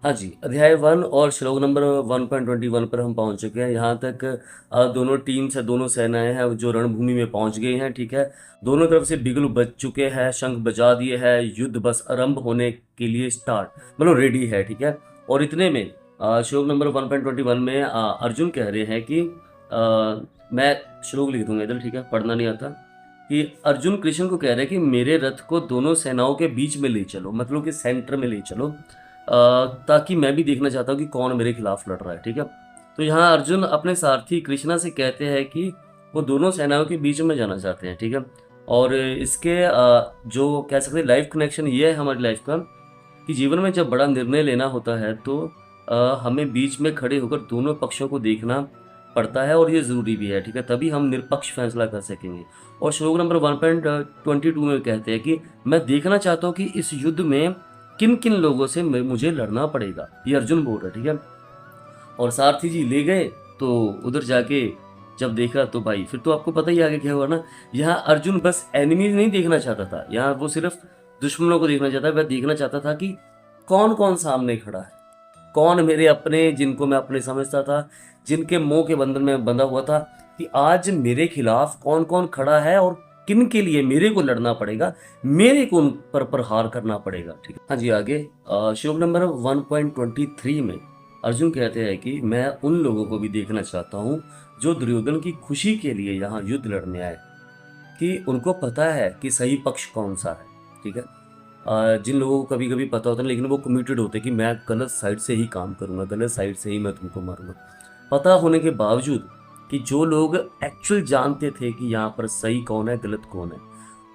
हाँ जी, अध्याय 1 और श्लोक नंबर 1.21 पर हम पहुँच चुके हैं। यहाँ तक दोनों टीम्स है, दोनों सेनाएँ हैं जो रणभूमि में पहुँच गई हैं, ठीक है? दोनों तरफ से बिगुल बज चुके हैं, शंख बजा दिए हैं, युद्ध बस आरंभ होने के लिए स्टार्ट मतलब रेडी है, ठीक है? और इतने में श्लोक नंबर 1.21 में अर्जुन कह रहे हैं कि मैं श्लोक लिख दूँगा इधर, ठीक है? पढ़ना नहीं आता। कि अर्जुन कृष्ण को कह रहे हैं कि मेरे रथ को दोनों सेनाओं के बीच में ले चलो, मतलब कि सेंटर में ले चलो, ताकि मैं भी देखना चाहता हूँ कि कौन मेरे खिलाफ लड़ रहा है, ठीक है? तो यहाँ अर्जुन अपने सारथी कृष्णा से कहते हैं कि वो दोनों सेनाओं के बीच में जाना चाहते हैं, ठीक है? और इसके जो कह सकते हैं लाइफ कनेक्शन ये है हमारी लाइफ का कि जीवन में जब बड़ा निर्णय लेना होता है तो हमें बीच में खड़े होकर दोनों पक्षों को देखना पड़ता है और ये ज़रूरी भी है, ठीक है? तभी हम निष्पक्ष फैसला कर सकेंगे। और श्लोक नंबर 1.22 में कहते हैं कि मैं देखना चाहता हूँ कि इस युद्ध में किन किन लोगों से मुझे लड़ना पड़ेगा, ये अर्जुन बोल रहा है, ठीक है? और सारथी जी ले गए तो उधर जाके जब देखा तो भाई फिर तो आपको पता ही आगे क्या हुआ ना। यहाँ अर्जुन बस एनिमीज नहीं देखना चाहता था, यहाँ वो सिर्फ दुश्मनों को देखना चाहता, वह देखना चाहता था कि कौन कौन सामने खड़ा है, कौन मेरे अपने जिनको मैं अपने समझता था, जिनके मोह के बंधन में बंधा हुआ था, कि आज मेरे खिलाफ कौन कौन खड़ा है और किन के लिए मेरे को लड़ना पड़ेगा, मेरे को उन पर प्रहार करना पड़ेगा, ठीक है? हाँ जी, आगे श्लोक नंबर 1.23 में अर्जुन कहते हैं कि मैं उन लोगों को भी देखना चाहता हूँ जो दुर्योधन की खुशी के लिए यहाँ युद्ध लड़ने आए, कि उनको पता है कि सही पक्ष कौन सा है, ठीक है? जिन लोगों को कभी कभी पता होता है लेकिन वो कमिटेड होते हैं कि मैं गलत साइड से ही काम करूँगा, गलत साइड से ही मैं तुमको मारूंगा, पता होने के बावजूद कि जो लोग एक्चुअल जानते थे कि यहाँ पर सही कौन है गलत कौन है,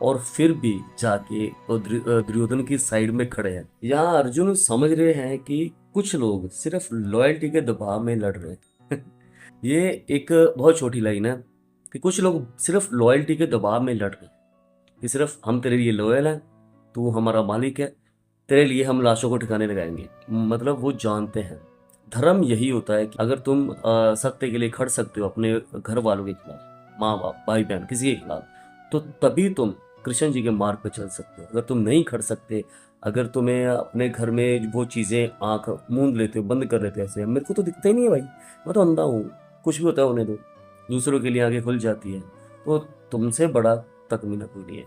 और फिर भी जाके वो दुर्योधन की साइड में खड़े हैं। यहाँ अर्जुन समझ रहे हैं कि कुछ लोग सिर्फ लॉयल्टी के दबाव में लड़ रहे हैं। ये एक बहुत छोटी लाइन है कि कुछ लोग सिर्फ लॉयल्टी के दबाव में लड़ रहे हैं, कि सिर्फ हम तेरे लिए लॉयल हैं, तू हमारा मालिक है, तेरे लिए हम लाशों को ठिकाने लगाएंगे। मतलब वो जानते हैं धर्म यही होता है कि अगर तुम सत्य के लिए खड़ सकते हो अपने घर वालों के खिलाफ, माँ बाप भाई बहन किसी के खिलाफ, तो तभी तुम कृष्ण जी के मार्ग पर चल सकते हो। अगर तुम नहीं खड़ सकते, अगर तुम्हें अपने घर में वो चीज़ें आंख मूंद लेते हो, बंद कर लेते हो, ऐसे मेरे को तो दिखता ही नहीं है भाई, मैं तो अंधा हूँ, कुछ भी होता है होने दो, दूसरों के लिए आगे खुल जाती है, तो तुमसे बड़ा तकमीना कोई नहीं है।